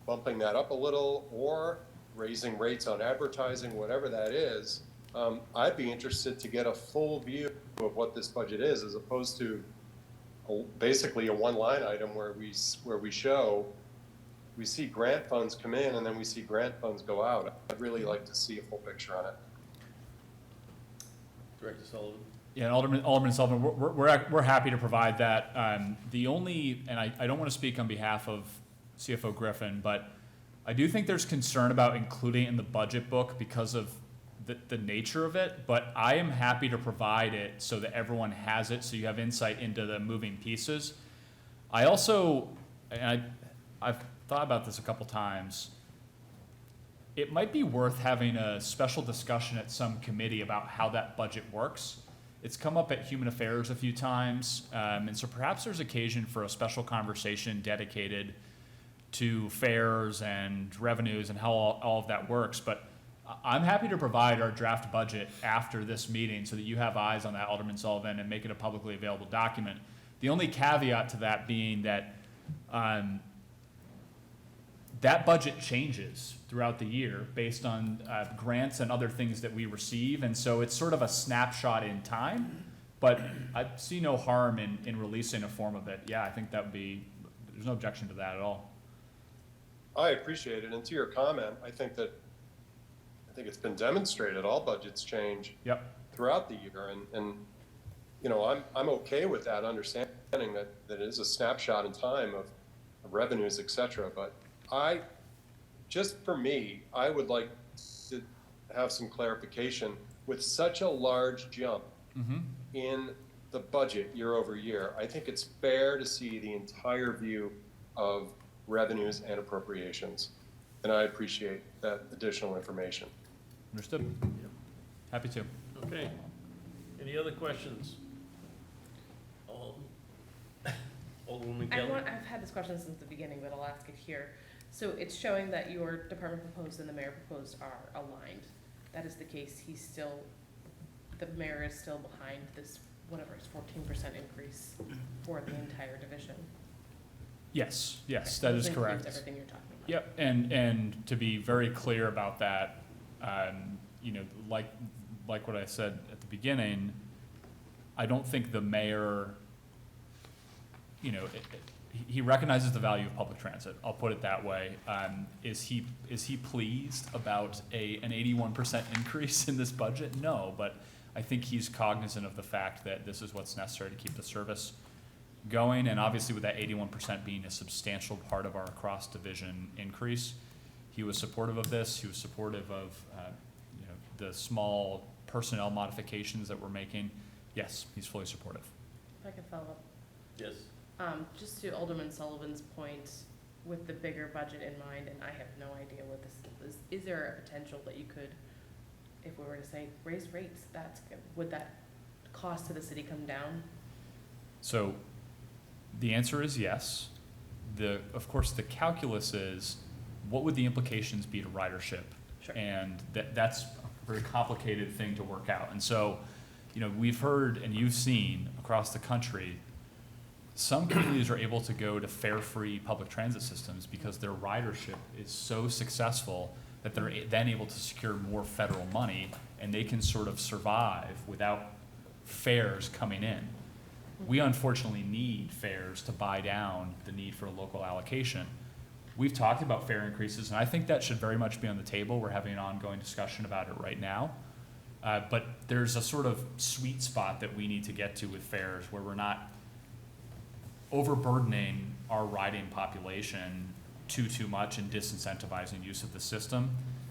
bumping that up a little or raising rates on advertising, whatever that is. I'd be interested to get a full view of what this budget is, as opposed to basically a one line item where we see grant funds come in and then we see grant funds go out. I'd really like to see a full picture on it. Director Sullivan? Yeah, Alderman Sullivan, we're happy to provide that. The only, and I don't want to speak on behalf of CFO Griffin, but I do think there's concern about including it in the budget book because of the nature of it, but I am happy to provide it so that everyone has it, so you have insight into the moving pieces. I also, and I've thought about this a couple times, it might be worth having a special discussion at some committee about how that budget works. It's come up at Human Affairs a few times, and so perhaps there's occasion for a special conversation dedicated to fares and revenues and how all of that works. But I'm happy to provide our draft budget after this meeting so that you have eyes on that, Alderman Sullivan, and make it a publicly available document. The only caveat to that being that that budget changes throughout the year based on grants and other things that we receive, and so it's sort of a snapshot in time, but I see no harm in releasing a form of it. Yeah, I think that would be, there's no objection to that at all. I appreciate it, and to your comment, I think it's been demonstrated all budgets change throughout the year, and you know, I'm okay with that understanding that it is a snapshot in time revenues, et cetera. But just for me, I would like to have some clarification. With such a large jump in the budget year over year, I think it's fair to see the entire view of revenues and appropriations. And I appreciate that additional information. Understood. Happy to. Okay. Any other questions? Alderwoman Kelly? I've had this question since the beginning, but I'll ask it here. So it's showing that your department proposed and the mayor proposed are aligned. That is the case. The mayor is still behind this, whatever, it's 14% increase for the entire division. Yes, yes, Okay, that is includes correct. everything you're talking about. Yep, and to be very clear about that, you know, like what I said at the beginning, I don't think the mayor, you know, he recognizes the value of public transit. I'll put it that way. Is he pleased about an 81% increase in this budget? No, but I think he's cognizant of the fact that this is what's necessary to keep the service going, and obviously with that 81% being a substantial part of our cross-division increase, he was supportive of this. He was supportive of you know, the small personnel modifications that we're making. Yes, he's fully supportive. If I could follow up. Yes. Just to Alderman Sullivan's point, with the bigger budget in mind, and I have no idea what this is there a potential that you could, if we were to say raise rates, would that cost to the city come down? So the answer is yes. Of course, the calculus is what would the implications be to ridership? Sure. And that's a very complicated thing to work out. And so, you know, we've heard and you've seen across the country, some communities are able to go to fare-free public transit systems because their ridership is so successful that they're then able to secure more federal money and they can sort of survive without fares coming in. We unfortunately need fares to buy down the need for a local allocation. We've talked about fare increases, and I think that should very much be on the table. We're having an ongoing discussion about it right now. But there's a sort of sweet spot that we need to get to with fares where we're not overburdening our riding population too much and disincentivizing use of the system,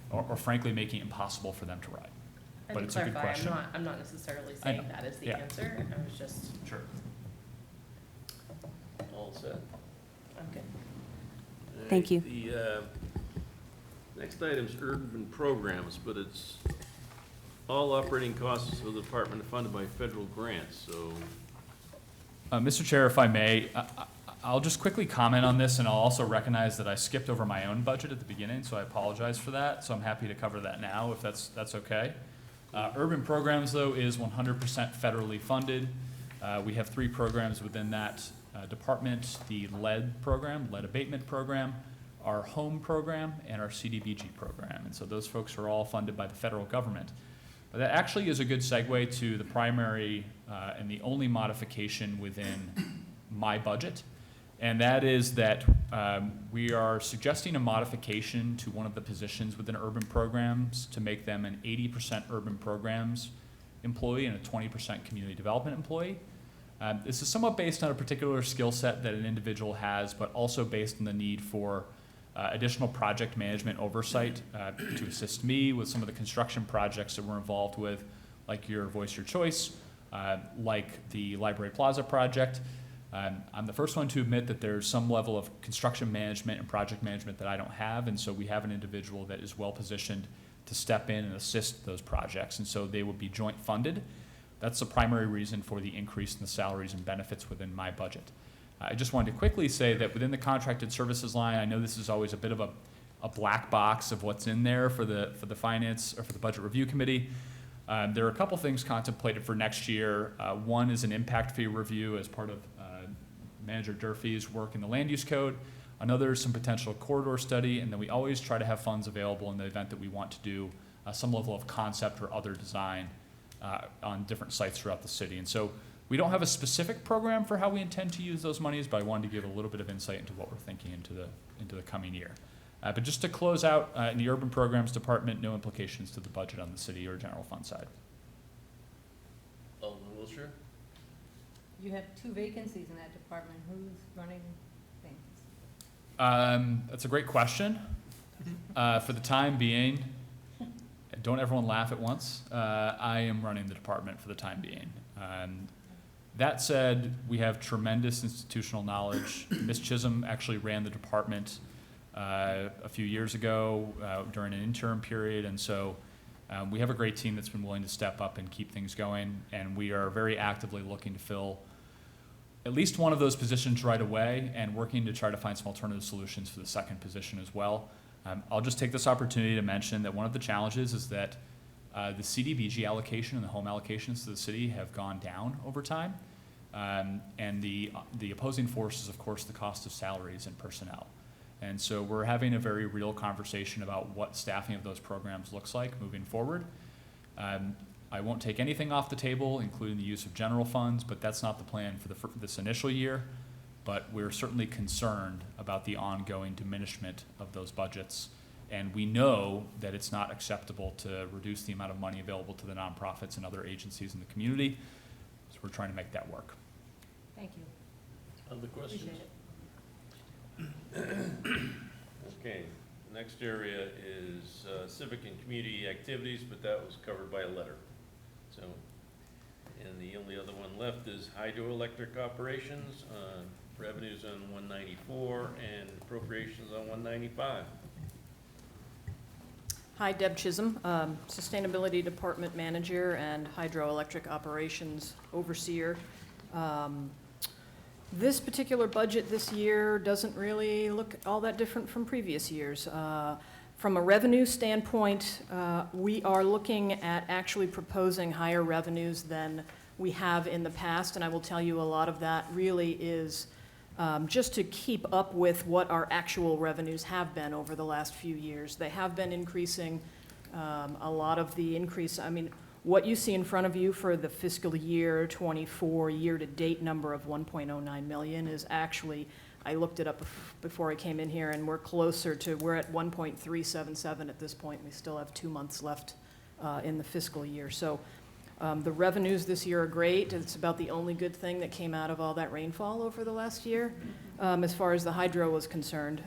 or frankly making it impossible for them to ride. And But to it's a good clarify, question. I'm not necessarily I saying know. that is the Yeah. answer. I was just, Sure. All set. I'm good. All Thank right, you. The next item is urban programs, but it's all operating costs of the department are funded by federal grants, so. Mr. Chair, if I may, I'll just quickly comment on this, and I'll also recognize that I skipped over my own budget at the beginning, so I apologize for that. So I'm happy to cover that now, if that's okay. Urban programs, though, is 100% federally funded. We have 3 programs within that department: the lead program, lead abatement program, our home program, and our CDBG program. And so those folks are all funded by the federal government. But that actually is a good segue to the primary and the only modification within my budget. And that is that we are suggesting a modification to one of the positions within urban programs to make them an 80% urban programs employee and a 20% community development employee. This is somewhat based on a particular skill set that an individual has, but also based on the need for additional project management oversight to assist me with some of the construction projects that we're involved with, like your Voice Your Choice, like the Library Plaza project. I'm the first one to admit that there's some level of construction management and project management that I don't have, and so we have an individual that is well positioned to step in and assist those projects, and so they will be joint funded. That's the primary reason for the increase in the salaries and benefits within my budget. I just wanted to quickly say that within the contracted services line, I know this is always a bit of a black box of what's in there for the finance or for the budget review committee. There are a couple things contemplated for next year. One is an impact fee review as part of Manager Durfee's work in the land use code. Another is some potential corridor study, and then we always try to have funds available in the event that we want to do some level of concept or other design on different sites throughout the city. And so we don't have a specific program for how we intend to use those monies, but I wanted to give a little bit of insight into what we're thinking into the coming year. But just to close out, in the urban programs department, no implications to the budget on the city or general fund side. Alderman Wiltshire? You have 2 vacancies in that department. Who's running things? That's a great question. For the time being, don't everyone laugh at once. I am running the department for the time being. That said, we have tremendous institutional knowledge. Ms. Chisholm actually ran the department a few years ago during an interim period, and so we have a great team that's been willing to step up and keep things going, and we are very actively looking to fill at least one of those positions right away and working to try to find some alternative solutions for the second position as well. I'll just take this opportunity to mention that one of the challenges is that the CDBG allocation and the home allocations to the city have gone down over time. And the opposing force is, of course, the cost of salaries and personnel. And so we're having a very real conversation about what staffing of those programs looks like moving forward. I won't take anything off the table, including the use of general funds, but that's not the plan for this initial year. But we're certainly concerned about the ongoing diminishment of those budgets. And we know that it's not acceptable to reduce the amount of money available to the nonprofits and other agencies in the community. So we're trying to make that work. Thank you. Other questions? Appreciate it. Okay, the next area is civic and community activities, but that was covered by a letter. So, and the only other one left is hydroelectric operations, revenues on 194 and appropriations on 195. Hi, Deb Chisholm, Sustainability Department Manager and Hydroelectric Operations Overseer. This particular budget this year doesn't really look all that different from previous years. From a revenue standpoint, we are looking at actually proposing higher revenues than we have in the past, and I will tell you a lot of that really is just to keep up with what our actual revenues have been over the last few years. They have been increasing. A lot of the increase, I mean, what you see in front of you for the fiscal year 24 year-to-date number of 1.09 million is actually, I looked it up before I came in here, and we're at 1.377 at this point. We still have 2 months left in the fiscal year. So the revenues this year are great. It's about the only good thing that came out of all that rainfall over the last year, as far as the hydro was concerned.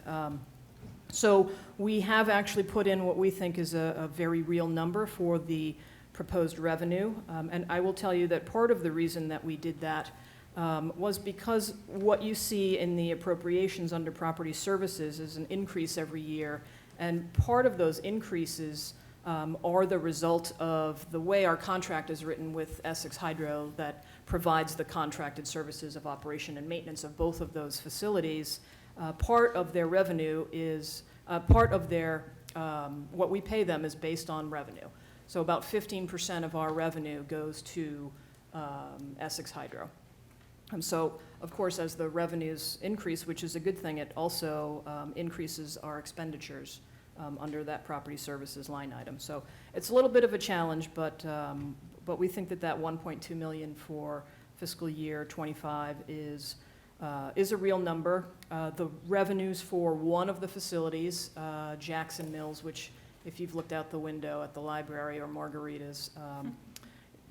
So we have actually put in what we think is a very real number for the proposed revenue. And I will tell you that part of the reason that we did that was because what you see in the appropriations under property services is an increase every year. And part of those increases are the result of the way our contract is written with Essex Hydro that provides the contracted services of operation and maintenance of both of those facilities. Part of their revenue is, part of their, what we pay them is based on revenue. So about 15% of our revenue goes to Essex Hydro. And so, of course, as the revenues increase, which is a good thing, it also increases our expenditures under that property services line item. So it's a little bit of a challenge, but we think that 1.2 million for fiscal year 25 is a real number. The revenues for one of the facilities, Jackson Mills, which if you've looked out the window at the library or Margarita's,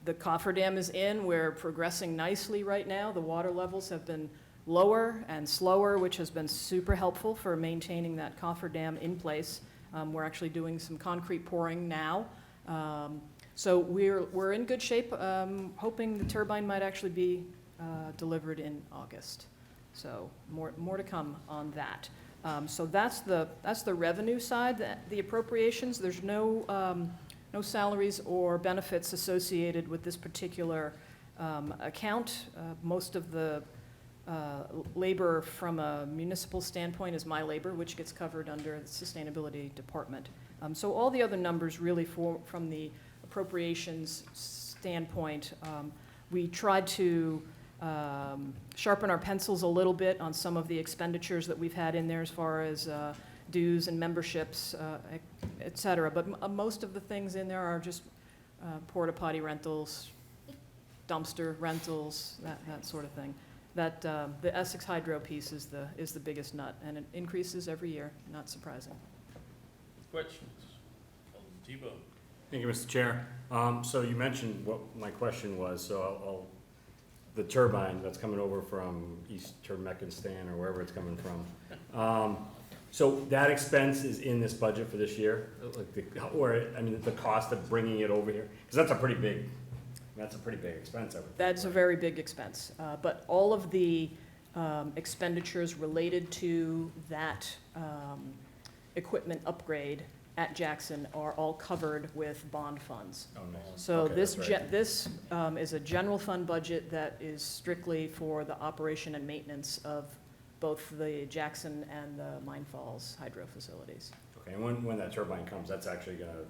the cofferdam is in. We're progressing nicely right now. The water levels have been lower and slower, which has been super helpful for maintaining that cofferdam in place. We're actually doing some concrete pouring now. So we're in good shape, hoping the turbine might actually be delivered in August. So more to come on that. So that's the revenue side. The appropriations, there's no salaries or benefits associated with this particular account. Most of the labor from a municipal standpoint is my labor, which gets covered under the Sustainability Department. So all the other numbers really from the appropriations standpoint, we tried to sharpen our pencils a little bit on some of the expenditures that we've had in there as far as dues and memberships, et cetera. But most of the things in there are just porta potty rentals, dumpster rentals, that sort of thing. That the Essex Hydro piece is the biggest nut, and it increases every year, not surprising. Questions? Alderman Tebow. Thank you, Mr. Chair. So you mentioned what my question was, so I'll the turbine that's coming over from East Turkmenistan or wherever it's coming from. So that expense is in this budget for this year, like the cost of bringing it over here? Because that's a pretty big expense, I would think. That's a very big expense. But all of the expenditures related to that equipment upgrade at Jackson are all covered with bond funds. Oh, nice. So Okay, this, that's right. this is a general fund budget that is strictly for the operation and maintenance of both the Jackson and the Mine Falls hydro facilities. Okay, and when that turbine comes, that's actually gonna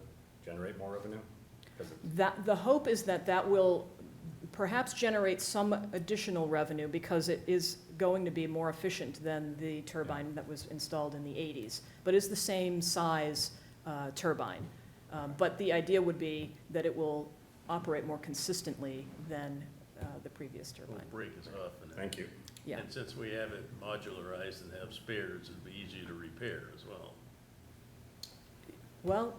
generate more revenue? 'Cause it- The hope is that that will perhaps generate some additional revenue because it is going to be more efficient than the turbine that was installed in the 80s, but it's the same size turbine. But the idea would be that it will operate more consistently than the previous Won't turbine. break as often. Thank you. Yeah. And since we have it modularized and have spares, it'd be easier to repair as well. Well,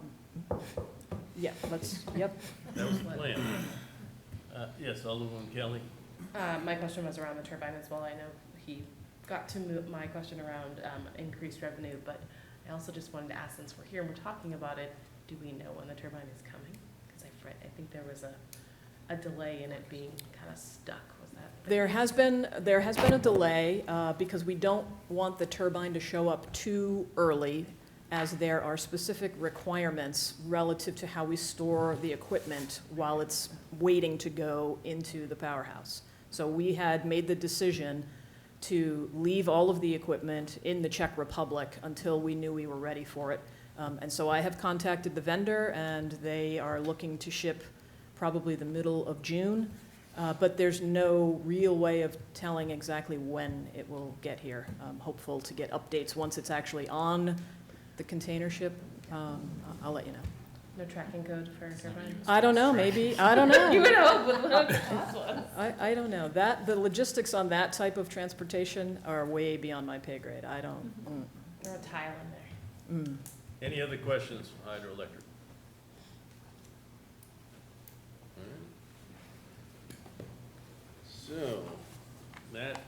yeah, yep. That was the plan. Yes, Alderman Kelly? My question was around the turbine as well. I know he got to move my question around increased revenue, but I also just wanted to ask, since we're here and we're talking about it, do we know when the turbine is coming? Because I think there was a delay in it being kind of stuck. Was that? There has been a delay because we don't want the turbine to show up too early, as there are specific requirements relative to how we store the equipment while it's waiting to go into the powerhouse. So we had made the decision to leave all of the equipment in the Czech Republic until we knew we were ready for it. And so I have contacted the vendor, and they are looking to ship probably the middle of June. But there's no real way of telling exactly when it will get here. I'm hopeful to get updates once it's actually on the container ship. I'll let you know. No tracking code for turbines? I don't know, maybe, I don't know. You would hope with one of the last ones. I don't know. The logistics on that type of transportation are way beyond my pay grade. I don't. Or a tile in there. Any other questions for hydroelectric? All right. So, that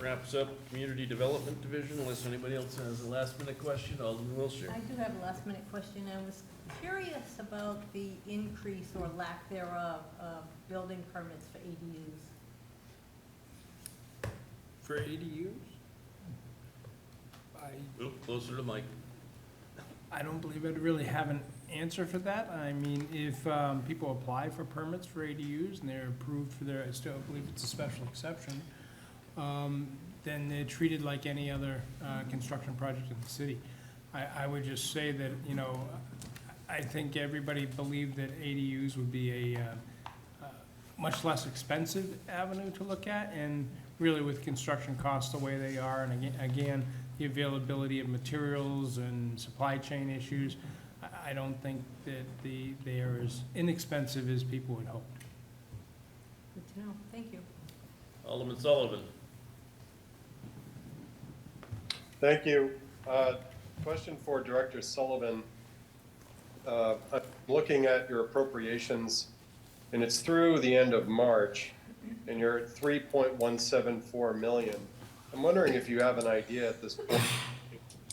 wraps up Community Development Division, unless anybody else has a last minute question. Alderman Wilshire. I do have a last minute question. I was curious about the increase or lack thereof of building permits for ADUs. For ADUs? Oop, closer to Mike. I don't believe I'd really have an answer for that. I mean, if people apply for permits for ADUs and they're approved for their, I still believe it's a special exception, then they're treated like any other construction project in the city. I would just say that, you know, I think everybody believed that ADUs would be a much less expensive avenue to look at, and really with construction costs the way they are, and again, the availability of materials and supply chain issues, I don't think that they are as inexpensive as people would hope. Good to know. Thank you. Alderman Sullivan. Thank you. Question for Director Sullivan. I'm looking at your appropriations, and it's through the end of March, and you're at 3.174 million. I'm wondering if you have an idea at this point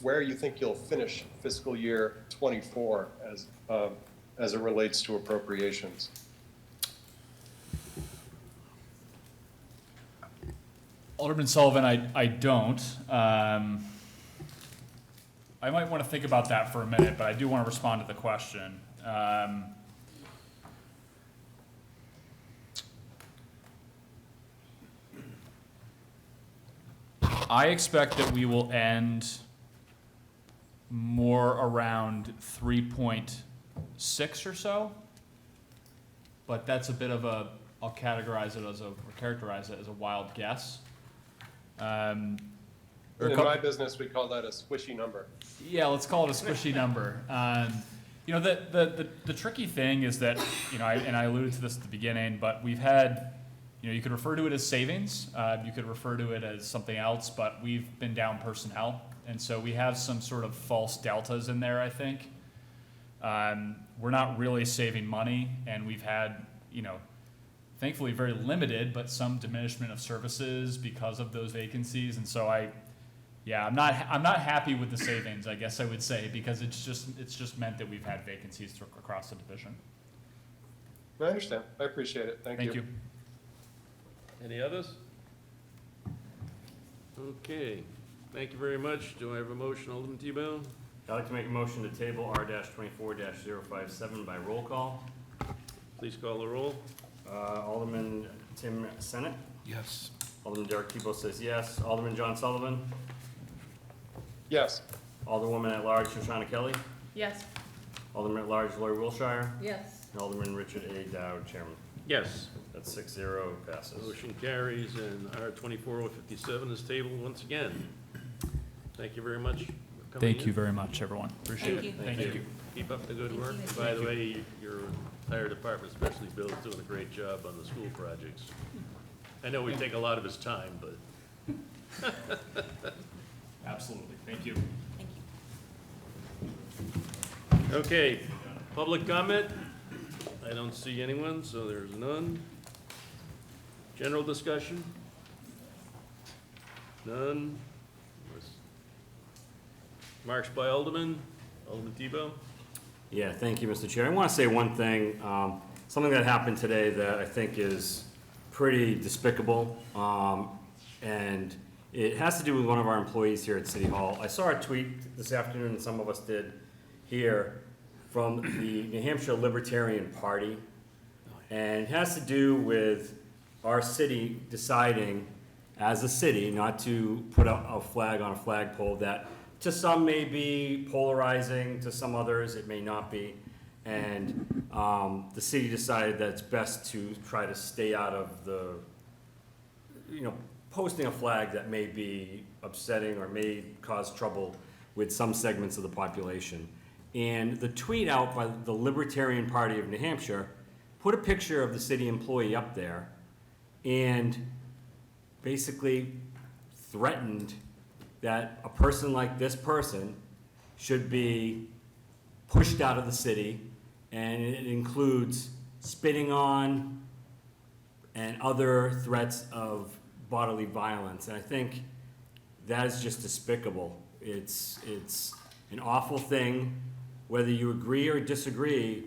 where you think you'll finish fiscal year 24 as it relates to appropriations. Alderman Sullivan, I don't. I might want to think about that for a minute, but I do want to respond to the question. I expect that we will end more around 3.6 or so, but that's a bit of a, I'll characterize it as a wild guess. In my business, we call that a squishy number. Yeah, let's call it a squishy number. You know, the tricky thing is that, you know, and I alluded to this at the beginning, but we've had, you know, you could refer to it as savings, you could refer to it as something else, but we've been down personnel. And so we have some sort of false deltas in there, I think. We're not really saving money, and we've had, you know, thankfully very limited, but some diminishment of services because of those vacancies. And so I'm not happy with the savings, I guess I would say, because it's just meant that we've had vacancies across the division. I understand. I appreciate it. Thank you. Any others? Okay, thank you very much. Do I have a motion, Alderman Tebow? I'd like to make a motion to table R-24-057 by roll call. Please call the roll. Alderman Tim Senate. Yes. Alderman Derek Tebow says yes. Alderman John Sullivan. Yes. Alderwoman at large Shoshana Kelly. Yes. Alderman at large Lori Wilshire. Yes. And Alderman Richard A. Dowd, Chairman. Yes. That's 6-0, passes. Motion carries, and R 24-057 is tabled once again. Thank you very much for coming in. Thank you very much, everyone. Appreciate Thank it. you. Thank you. Keep up the good Thank work. you. By the way, your entire department, especially Bill's doing a great job on the school projects. I know we take a lot of his time, but Absolutely. Thank you. Thank you. okay, public comment? I don't see anyone, so there's none. General discussion? None. Marks by Alderman. Alderman Tebow? Yeah, thank you, Mr. Chair. I want to say one thing, something that happened today that I think is pretty despicable, and it has to do with one of our employees here at City Hall. I saw a tweet this afternoon, and some of us did here, from the New Hampshire Libertarian Party, and it has to do with our city deciding, as a city, not to put a flag on a flagpole that to some may be polarizing, to some others it may not be. And the city decided that it's best to try to stay out of the, posting a flag that may be upsetting or may cause trouble with some segments of the population. And the tweet out by the Libertarian Party of New Hampshire put a picture of the city employee up there and basically threatened that a person like this person should be pushed out of the city, and it includes spitting on and other threats of bodily violence. And I think that is just despicable. It's an awful thing. Whether you agree or disagree,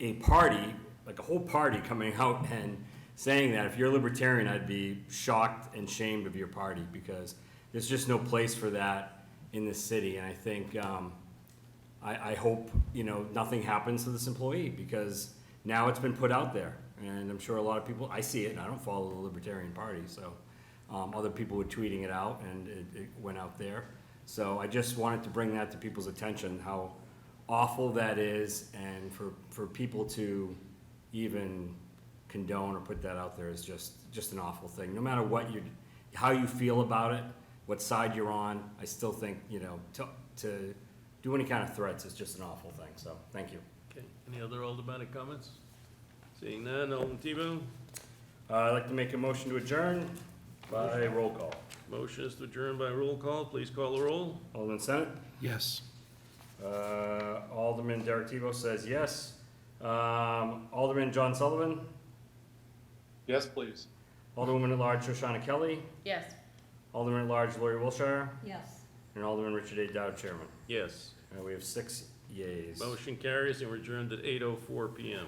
a party, like a whole party coming out and saying that, if you're a libertarian, I'd be shocked and shamed of your party, because there's just no place for that in this city. And I think, I hope, nothing happens to this employee, because now it's been put out there. And I'm sure a lot of people, I see it, and I don't follow the Libertarian Party, so other people were tweeting it out, and it went out there. So I just wanted to bring that to people's attention, how awful that is, and for people to even condone or put that out there is just an awful thing. No matter how you feel about it, what side you're on, I still think, to do any kind of threats is just an awful thing. So, thank you. Okay, any other aldermanic comments? Seeing none, Alderman Tebow? I'd like to make a motion to adjourn by roll call. Motion is to adjourn by roll call. Please call the roll. Alderman Senate? Yes. Alderman Derek Tebow says yes. Alderman John Sullivan? Yes, please. Alderwoman at large Shoshana Kelly? Yes. Alderman at large Lori Wilshire? Yes. And Alderman Richard A. Dowd, Chairman. Yes. We have 6 yeas. Motion carries, and we're adjourned at 8:04 PM.